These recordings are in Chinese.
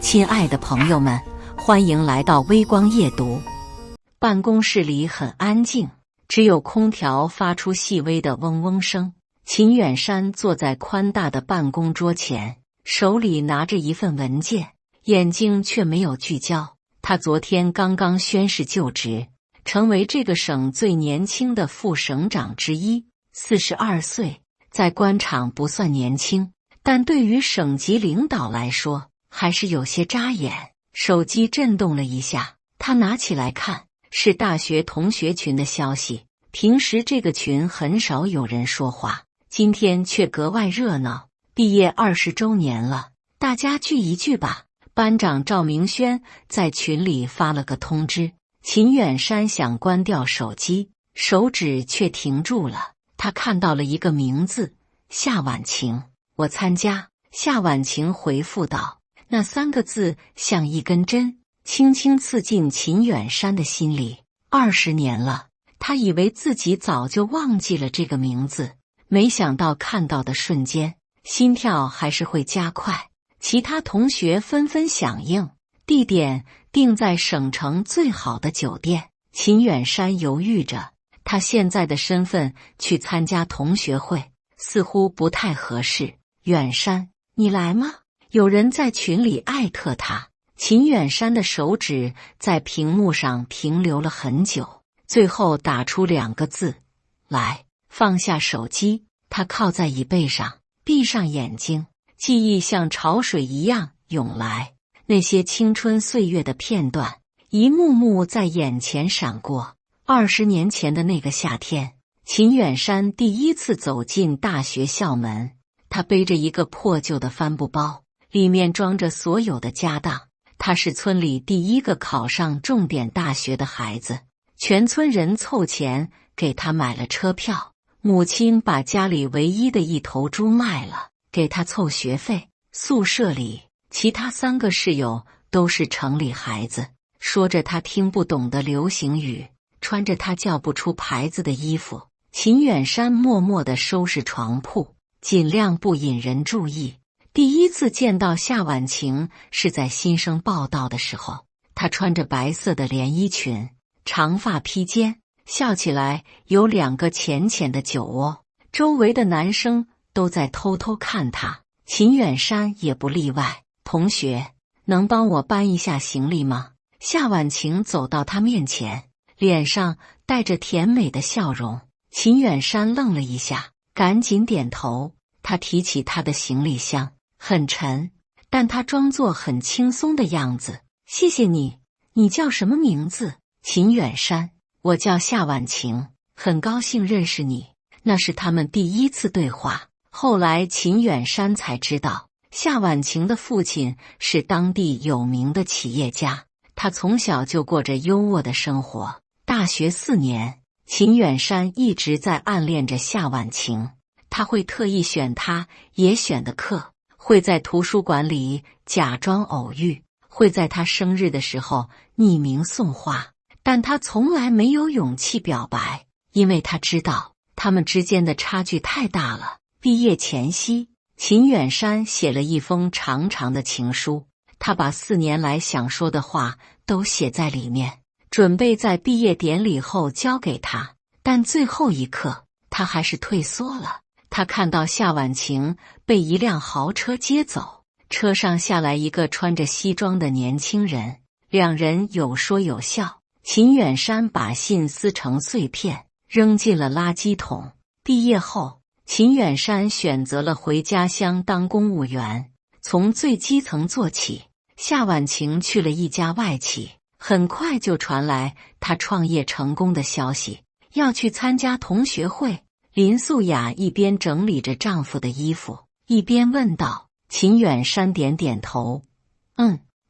亲爱的朋友们，欢迎来到微光夜读。办公室里很安静，只有空调发出细微的嗡嗡声。秦远山坐在宽大的办公桌前，手里拿着一份文件，眼睛却没有聚焦。他昨天刚刚宣誓就职，成为这个省最年轻的副省长之一，42岁，在官场不算年轻，但对于省级领导来说还是有些扎眼。手机震动了一下，他拿起来看，是大学同学群的消息。平时这个群很少有人说话，今天却格外热闹。毕业20周年了，大家聚一聚吧。班长赵明轩在群里发了个通知。秦远山想关掉手机，手指却停住了。他看到了一个名字，夏婉晴。我参加。夏婉晴回复道。那3个字像一根针，轻轻刺进秦远山的心里。20年了，他以为自己早就忘记了这个名字，没想到看到的瞬间，心跳还是会加快。其他同学纷纷响应，地点定在省城最好的酒店。秦远山犹豫着，他现在的身份去参加同学会似乎不太合适。远山，你来吗？有人在群里艾特他。秦远山的手指在屏幕上停留了很久，最后打出2个字：来。放下手机，他靠在椅背上，闭上眼睛，记忆像潮水一样涌来。那些青春岁月的片段一幕幕在眼前闪过。20年前的那个夏天，秦远山第一次走进大学校门，他背着一个破旧的帆布包，里面装着所有的家当。他是村里第一个考上重点大学的孩子，全村人凑钱给他买了车票，母亲把家里唯一的一头猪卖了，给他凑学费。宿舍里，其他3个室友都是城里孩子，说着他听不懂的流行语，穿着他叫不出牌子的衣服。秦远山默默地收拾床铺，尽量不引人注意。第一次见到夏婉晴是在新生报到的时候，她穿着白色的连衣裙，长发披肩，笑起来有2个浅浅的酒窝，周围的男生都在偷偷看她，秦远山也不例外。同学，能帮我搬一下行李吗？夏婉晴走到他面前，脸上带着甜美的笑容。秦远山愣了一下，赶紧点头。他提起他的行李箱，很沉，但他装作很轻松的样子。谢谢你，你叫什么名字？秦远山。我叫夏婉晴，很高兴认识你。那是他们第一次对话。后来秦远山才知道，夏婉晴的父亲是当地有名的企业家，他从小就过着优渥的生活。大学4年，秦远山一直在暗恋着夏婉晴，他会特意选他也选的课，会在图书馆里假装偶遇，会在他生日的时候匿名送花，但他从来没有勇气表白，因为他知道他们之间的差距太大了。毕业前夕，秦远山写了一封长长的情书，他把4年来想说的话都写在里面，准备在毕业典礼后交给他，但最后一刻他还是退缩了。他看到夏婉晴被一辆豪车接走，车上下来一个穿着西装的年轻人，2人有说有笑。秦远山把信撕成碎片，扔进了垃圾桶。毕业后，秦远山选择了回家乡当公务员，从最基层做起。夏婉晴去了一家外企，很快就传来他创业成功的消息，要去参加同学会。林素雅一边整理着丈夫的衣服，一边问道。秦远山点点头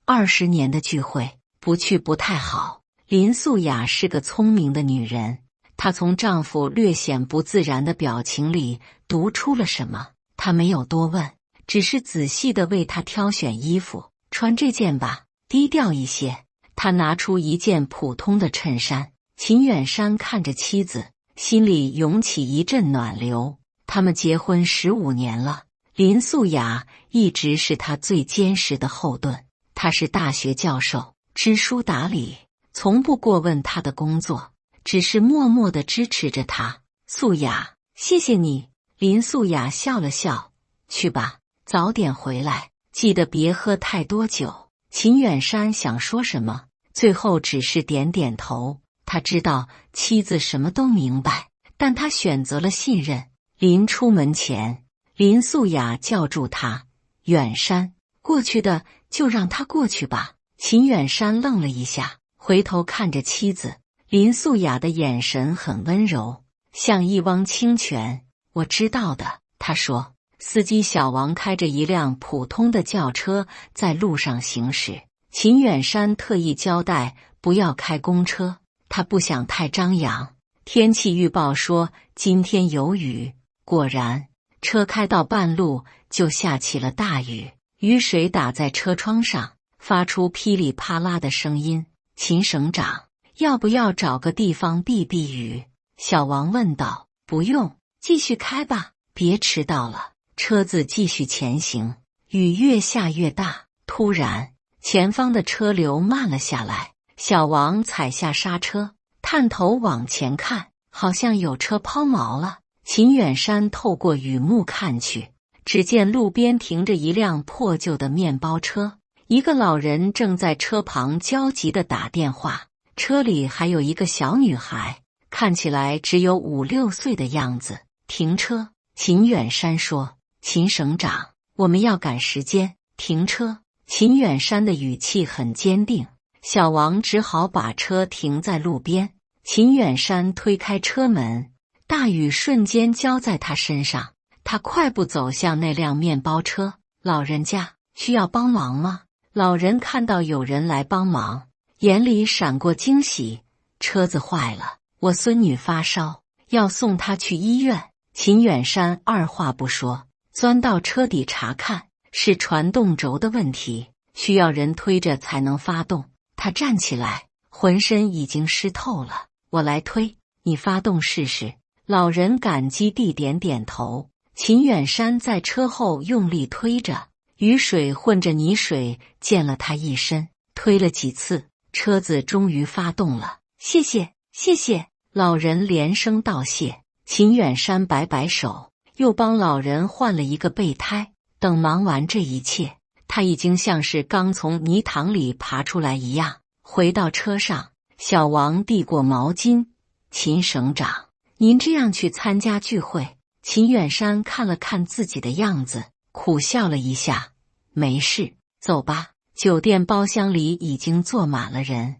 ，20年的聚会，不去不太好。林素雅是个聪明的女人，她从丈夫略显不自然的表情里读出了什么。她没有多问，只是仔细地为他挑选衣服。穿这件吧，低调一些。他拿出一件普通的衬衫。秦远山看着妻子，心里涌起一阵暖流。他们结婚15年了，林素雅一直是他最坚实的后盾。他是大学教授，知书达理，从不过问他的工作，只是默默地支持着他。素雅，谢谢你。林素雅笑了笑，去吧，早点回来，记得别喝太多酒。秦远山想说什么，最后只是点点头。他知道妻子什么都明白，但他选择了信任。临出门前，林素雅叫住他：“远山，过去的就让他过去吧。”秦远山愣了一下，回头看着妻子。林素雅的眼神很温柔，像一汪清泉。我知道的，他说。司机小王开着一辆普通的轿车在路上行驶。秦远山特意交代不要开公车，他不想太张扬。天气预报说今天有雨，果然，车开到半路就下起了大雨，雨水打在车窗上，发出噼里啪啦的声音。秦省长，要不要找个地方避避雨？小王问道。不用，继续开吧，别迟到了。车子继续前行，雨越下越大。突然，前方的车流慢了下来，小王踩下刹车，探头往前看，好像有车抛锚了。秦远山透过雨幕看去，只见路边停着一辆破旧的面包车，一个老人正在车旁焦急地打电话，车里还有一个小女孩，看起来只有5、6岁的样子。停车，秦远山说。秦省长，我们要赶时间，停车。秦远山的语气很坚定。小王只好把车停在路边。秦远山推开车门，大雨瞬间浇在他身上。他快步走向那辆面包车。老人家，需要帮忙吗？老人看到有人来帮忙，眼里闪过惊喜。车子坏了，我孙女发烧，要送她去医院。秦远山二话不说，钻到车底查看，是传动轴的问题，需要人推着才能发动。他站起来，浑身已经湿透了。我来推，你发动试试。老人感激地点点头。秦远山在车后用力推着，雨水混着泥水溅了他一身。推了几次，车子终于发动了。谢谢，谢谢。老人连声道谢。秦远山摆摆手，又帮老人换了一个备胎。等忙完这一切，他已经像是刚从泥塘里爬出来一样。回到车上，小王递过毛巾。秦省长，您这样去参加聚会？秦远山看了看自己的样子，苦笑了一下。没事，走吧。酒店包厢里已经坐满了人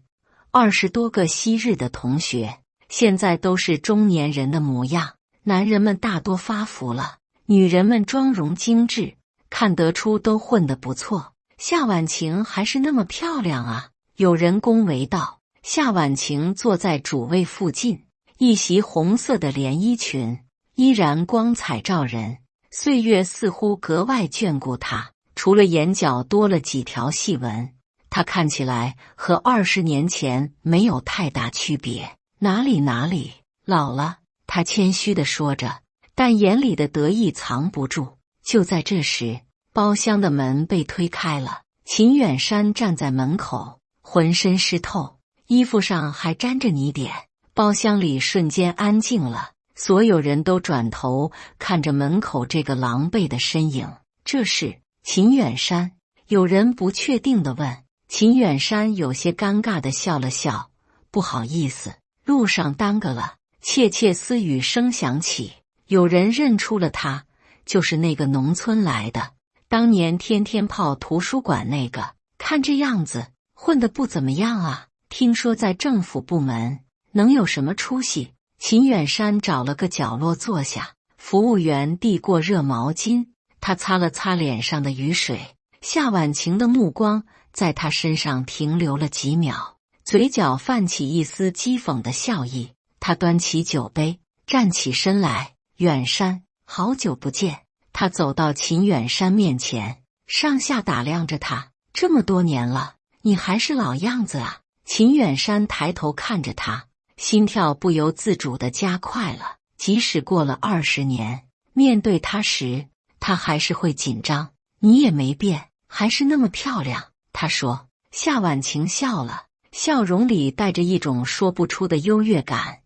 ，20多个昔日的同学，现在都是中年人的模样。男人们大多发福了，女人们妆容精致，看得出都混得不错。夏婉晴还是那么漂亮啊！有人恭维道。夏婉晴坐在主位附近，一袭红色的连衣裙依然光彩照人，岁月似乎格外眷顾她。除了眼角多了几条细纹，她看起来和20年前没有太大区别。哪里，老了，她谦虚地说着，但眼里的得意藏不住。就在这时，包厢的门被推开了，秦远山站在门口，浑身湿透，衣服上还沾着泥点。包厢里瞬间安静了，所有人都转头看着门口这个狼狈的身影。这是秦远山？有人不确定地问。秦远山有些尴尬地笑了笑，不好意思，路上耽搁了。窃窃私语声响起，有人认出了他，就是那个农村来的，当年天天泡图书馆那个，看这样子混得不怎么样啊。听说在政府部门，能有什么出息？秦远山找了个角落坐下，服务员递过热毛巾，他擦了擦脸上的雨水。夏婉晴的目光在他身上停留了几秒，嘴角泛起一丝讥讽的笑意。他端起酒杯，站起身来。远山，好久不见。他走到秦远山面前，上下打量着他。这么多年了，你还是老样子啊。秦远山抬头看着他，心跳不由自主地加快了。即使过了20年，面对他时，他还是会紧张。你也没变，还是那么漂亮。他说。夏婉晴笑了，笑容里带着一种说不出的优越感。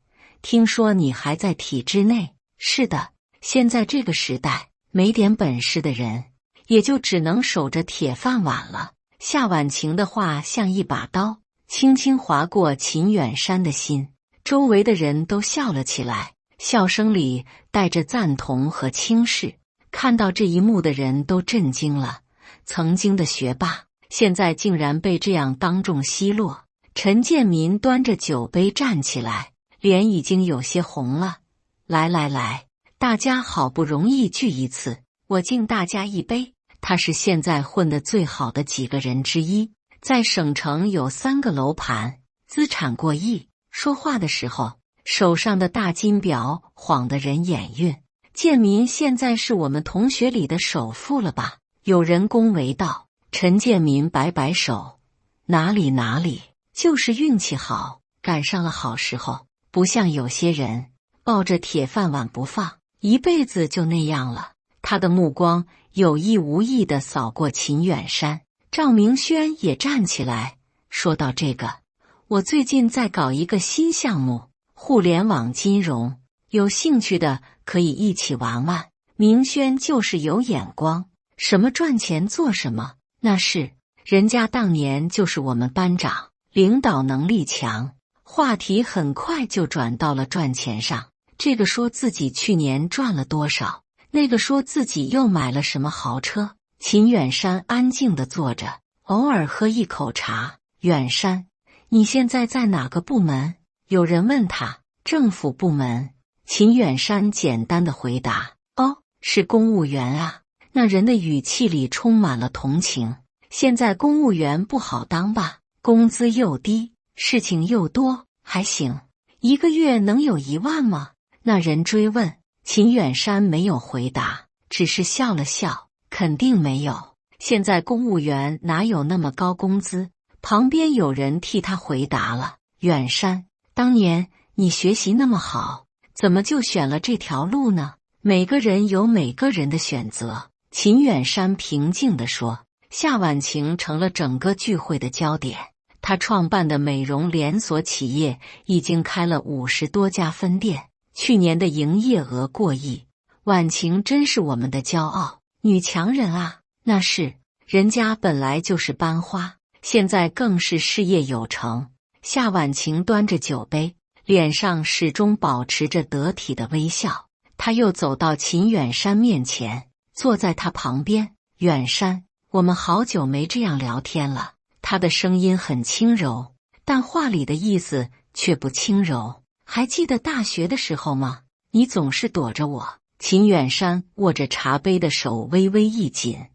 听说你还在体制内？是的，现在这个时代，没点本事的人，也就只能守着铁饭碗了。夏婉晴的话像一把刀，轻轻划过秦远山的心。周围的人都笑了起来，笑声里带着赞同和轻视。看到这一幕的人都震惊了，曾经的学霸，现在竟然被这样当众奚落。陈建民端着酒杯站起来，脸已经有些红了。来来来，大家好不容易聚一次，我敬大家一杯。他是现在混得最好的几个人之一，在省城有3个楼盘，资产过亿。说话的时候，手上的大金表晃得人眼晕。建民现在是我们同学里的首富了吧？有人恭维道。陈建民摆摆手，哪里，就是运气好，赶上了好时候，不像有些人抱着铁饭碗不放，一辈子就那样了。他的目光有意无意地扫过秦远山。赵明轩也站起来，说到这个，我最近在搞一个新项目，互联网金融，有兴趣的可以一起玩玩。明轩就是有眼光，什么赚钱做什么。那是，人家当年就是我们班长，领导能力强。话题很快就转到了赚钱上，这个说自己去年赚了多少，那个说自己又买了什么豪车。秦远山安静地坐着，偶尔喝一口茶。远山，你现在在哪个部门？有人问他。政府部门。秦远山简单的回答。哦，是公务员啊。那人的语气里充满了同情。现在公务员不好当吧？工资又低，事情又多。还行，一个月能有1万吗？那人追问。秦远山没有回答，只是笑了笑，肯定没有。现在公务员哪有那么高工资？旁边有人替他回答了。远山，当年你学习那么好，怎么就选了这条路呢？每个人有每个人的选择。秦远山平静地说。夏婉晴成了整个聚会的焦点。他创办的美容连锁企业已经开了50多家分店，去年的营业额过亿。婉晴真是我们的骄傲，女强人啊。那是，人家本来就是班花，现在更是事业有成。夏婉晴端着酒杯，脸上始终保持着得体的微笑。他又走到秦远山面前，坐在他旁边。远山，我们好久没这样聊天了。他的声音很轻柔，但话里的意思却不轻柔。还记得大学的时候吗？你总是躲着我。秦远山握着茶杯的手微微一紧。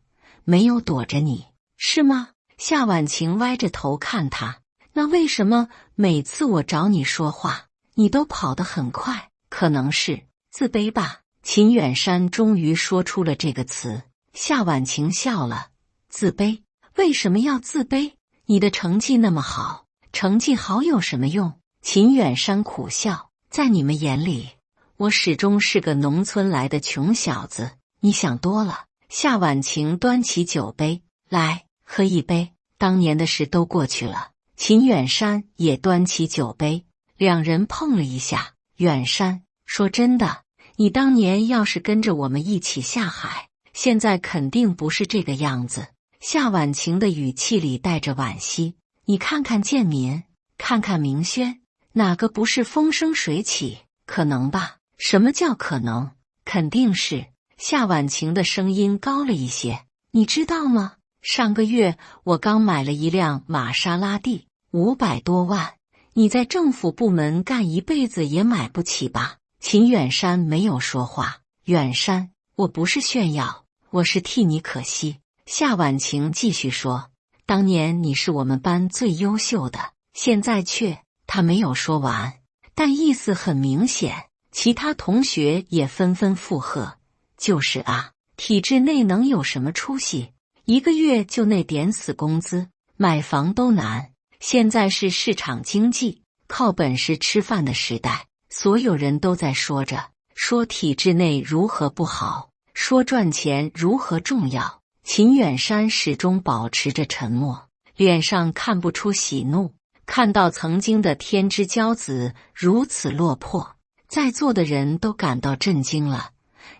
没有躲着你，是吗？夏婉晴歪着头看他。那为什么每次我找你说话，你都跑得很快？可能是自卑吧。秦远山终于说出了这个词。夏婉晴笑了。自卑？为什么要自卑？你的成绩那么好，成绩好有什么用？秦远山苦笑。在你们眼里，我始终是个农村来的穷小子。你想多了。夏婉晴端起酒杯，来，喝一杯。当年的事都过去了。秦远山也端起酒杯，两人碰了一下。远山，说真的，你当年要是跟着我们一起下海，现在肯定不是这个样子。夏婉晴的语气里带着惋惜。你看看建民，看看明轩，哪个不是风生水起？可能吧？什么叫可能？肯定是。夏婉晴的声音高了一些。你知道吗？上个月我刚买了一辆玛莎拉蒂，500多万。你在政府部门干一辈子也买不起吧？秦远山没有说话。远山，我不是炫耀，我是替你可惜。夏婉晴继续说，当年你是我们班最优秀的，现在却……他没有说完，但意思很明显。其他同学也纷纷附和。就是啊，体制内能有什么出息？一个月就那点死工资，买房都难。现在是市场经济，靠本事吃饭的时代，所有人都在说着，说体制内如何不好，说赚钱如何重要。秦远山始终保持着沉默。脸上看不出喜怒。看到曾经的天之骄子如此落魄，在座的人都感到震惊了。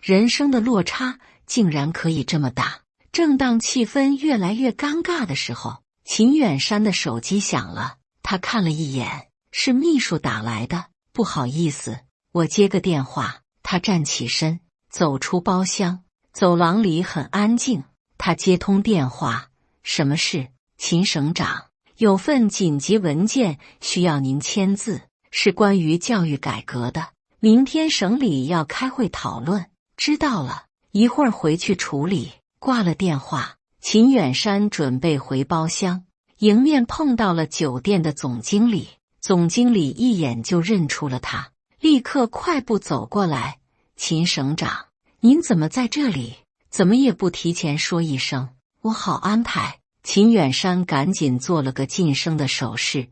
人生的落差竟然可以这么大。正当气氛越来越尴尬的时候，秦远山的手机响了，他看了一眼，是秘书打来的。不好意思，我接个电话。他站起身，走出包厢。走廊里很安静，他接通电话。什么事？秦省长，有份紧急文件需要您签字，是关于教育改革的，明天省里要开会讨论。知道了，一会儿回去处理。挂了电话，秦远山准备回包厢，迎面碰到了酒店的总经理。总经理一眼就认出了他，立刻快步走过来。秦省长，您怎么在这里？怎么也不提前说一声，我好安排。秦远山赶紧做了个噤声的手势，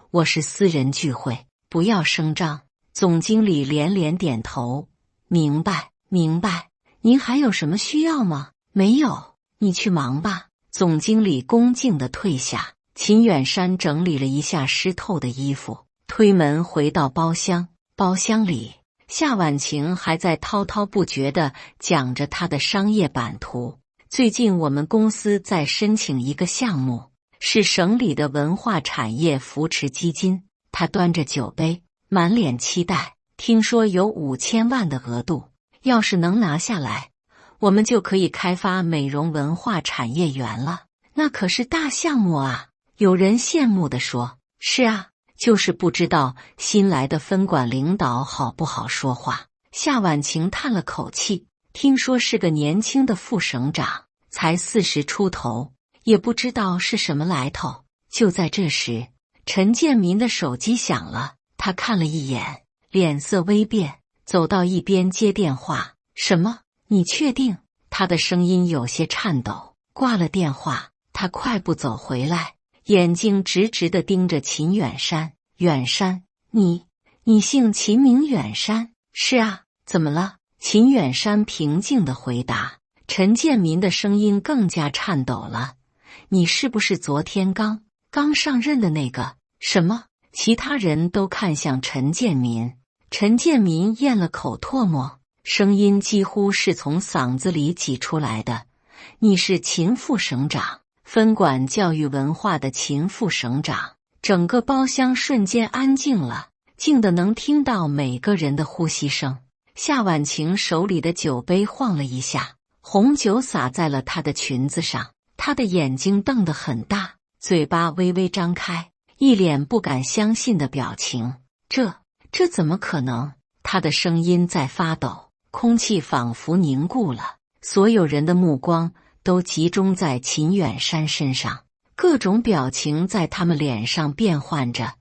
我是私人聚会，不要声张。总经理连连点头，明白，明白。您还有什么需要吗？没有，你去忙吧。总经理恭敬地退下。秦远山整理了一下湿透的衣服，推门回到包厢。包厢里，夏婉晴还在滔滔不绝地讲着她的商业版图。最近我们公司在申请一个项目，是省里的文化产业扶持基金。他端着酒杯，满脸期待。听说有5000万的额度，要是能拿下来，我们就可以开发美容文化产业园了。那可是大项目啊！有人羡慕地说：“是啊，就是不知道新来的分管领导好不好说话。”夏婉晴叹了口气。听说是个年轻的副省长，才40出头，也不知道是什么来头。就在这时，陈建民的手机响了，他看了一眼，脸色微变，走到一边接电话。什么？你确定？他的声音有些颤抖。挂了电话，他快步走回来，眼睛直直地盯着秦远山。远山，你姓秦名远山？是啊，怎么了？秦远山平静地回答。陈建民的声音更加颤抖了。你是不是昨天刚上任的那个？什么？其他人都看向陈建民。陈建民咽了口唾沫，声音几乎是从嗓子里挤出来的。你是秦副省长，分管教育文化的秦副省长。整个包厢瞬间安静了，静得能听到每个人的呼吸声。夏婉晴手里的酒杯晃了一下，红酒洒在了她的裙子上。她的眼睛瞪得很大，嘴巴微微张开，一脸不敢相信的表情。这怎么可能？她的声音在发抖，空气仿佛凝固了。所有人的目光都集中在秦远山身上，各种表情在他们脸上变换着：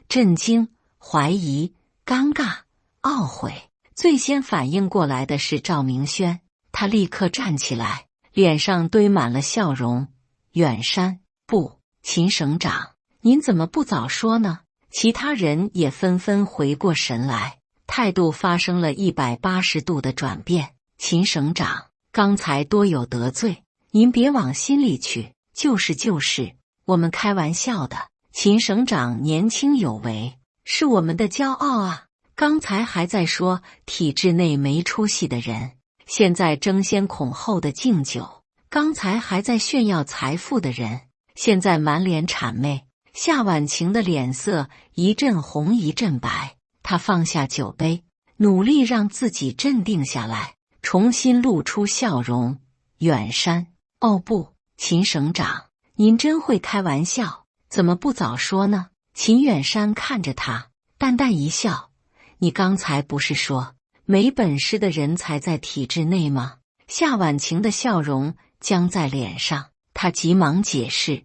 震惊、怀疑、尴尬、懊悔。最先反应过来的是赵明轩，他立刻站起来，脸上堆满了笑容。远山，不，秦省长，您怎么不早说呢？其他人也纷纷回过神来，态度发生了180度的转变。秦省长，刚才多有得罪，您别往心里去。就是，我们开玩笑的。秦省长年轻有为，是我们的骄傲啊。刚才还在说体制内没出息的人，现在争先恐后的敬酒；刚才还在炫耀财富的人，现在满脸谄媚。夏婉晴的脸色一阵红一阵白，她放下酒杯，努力让自己镇定下来，重新露出笑容。远山，哦不，秦省长，您真会开玩笑，怎么不早说呢？秦远山看着他，淡淡一笑。你刚才不是说没本事的人才在体制内吗？夏婉晴的笑容僵在脸上，她急忙解释：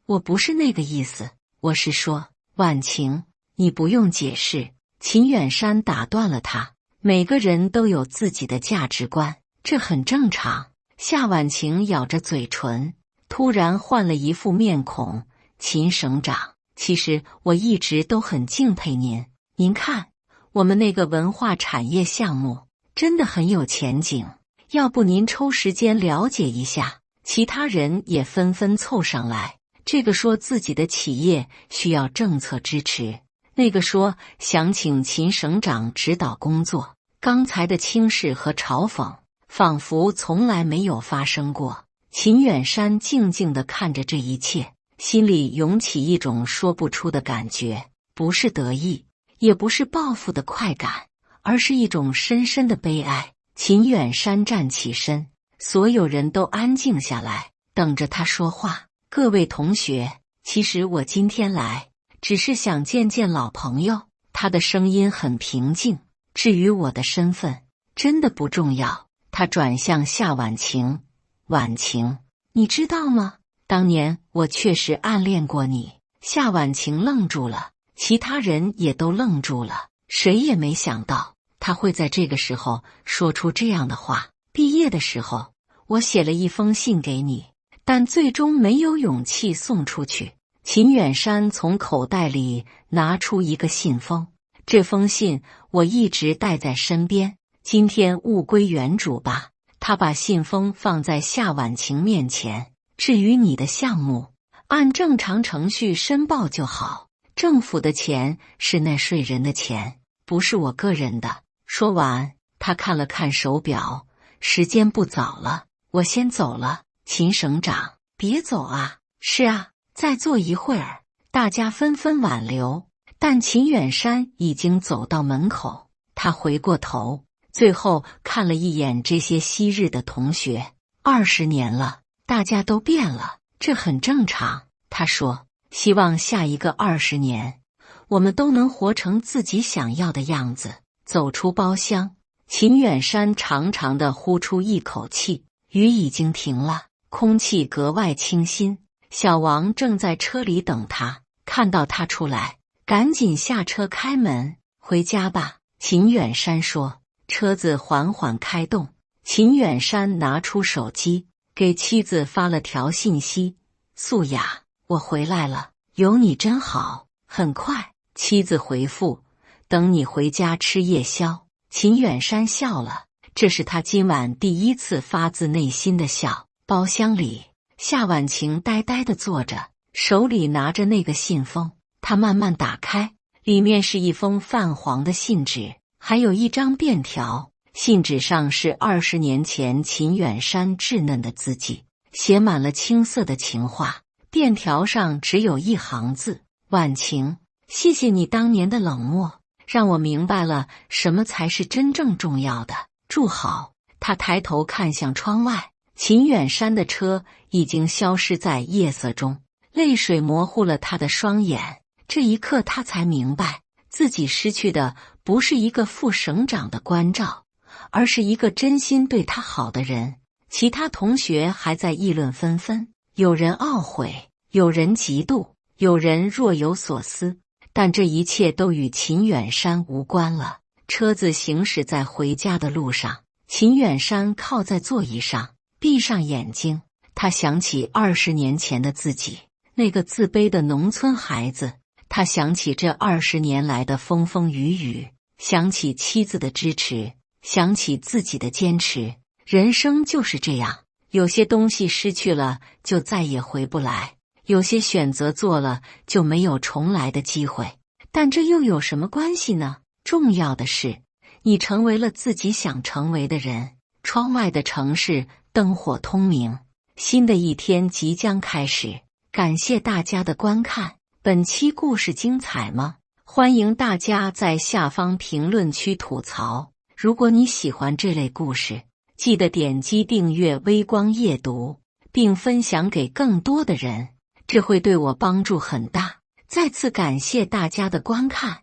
我不是那个意思，我是说，婉晴，你不用解释。秦远山打断了他，每个人都有自己的价值观，这很正常。夏婉晴咬着嘴唇，突然换了一副面孔。秦省长，其实我一直都很敬佩您。您看，我们那个文化产业项目真的很有前景，要不您抽时间了解一下。其他人也纷纷凑上来，这个说自己的企业需要政策支持，那个说想请秦省长指导工作。刚才的轻视和嘲讽仿佛从来没有发生过。秦远山静静地看着这一切，心里涌起一种说不出的感觉，不是得意，也不是报复的快感，而是一种深深的悲哀。秦远山站起身，所有人都安静下来，等着他说话。各位同学，其实我今天来，只是想见见老朋友。他的声音很平静。至于我的身份，真的不重要。他转向夏婉晴，婉晴，你知道吗？当年我确实暗恋过你。夏婉晴愣住了，其他人也都愣住了，谁也没想到他会在这个时候说出这样的话。毕业的时候，我写了一封信给你，但最终没有勇气送出去。秦远山从口袋里拿出一个信封，这封信我一直带在身边，今天物归原主吧。他把信封放在夏婉晴面前。至于你的项目，按正常程序申报就好。政府的钱是纳税人的钱，不是我个人的。说完，他看了看手表，时间不早了，我先走了。秦省长，别走啊！是啊，再坐一会儿。大家纷纷挽留，但秦远山已经走到门口。他回过头，最后看了一眼这些昔日的同学。20年了，大家都变了，这很正常。他说，希望下一个20年，我们都能活成自己想要的样子。走出包厢，秦远山长长的呼出一口气。雨已经停了，空气格外清新。小王正在车里等他，看到他出来，赶紧下车开门。回家吧，秦远山说。车子缓缓开动，秦远山拿出手机，给妻子发了条信息：素雅，我回来了，有你真好。很快，妻子回复：等你回家吃夜宵。秦远山笑了，这是他今晚第一次发自内心的笑。包厢里，夏婉晴呆呆地坐着，手里拿着那个信封。他慢慢打开，里面是一封泛黄的信纸，还有一张便条。信纸上是20年前秦远山稚嫩的字迹，写满了青涩的情话。便条上只有一行字：婉晴，谢谢你当年的冷漠，让我明白了什么才是真正重要的。祝好。他抬头看向窗外，秦远山的车已经消失在夜色中，泪水模糊了他的双眼。这一刻他才明白，自己失去的不是一个副省长的关照，而是一个真心对他好的人。其他同学还在议论纷纷，有人懊悔，有人嫉妒，有人若有所思，但这一切都与秦远山无关了。车子行驶在回家的路上，秦远山靠在座椅上，闭上眼睛。他想起20年前的自己，那个自卑的农村孩子。他想起这20年来的风风雨雨，想起妻子的支持，想起自己的坚持。人生就是这样，有些东西失去了就再也回不来，有些选择做了就没有重来的机会。但这又有什么关系呢？重要的是，你成为了自己想成为的人。窗外的城市灯火通明，新的一天即将开始。感谢大家的观看。本期故事精彩吗？欢迎大家在下方评论区吐槽。如果你喜欢这类故事，记得点击订阅微光夜读，并分享给更多的人，这会对我帮助很大。再次感谢大家的观看。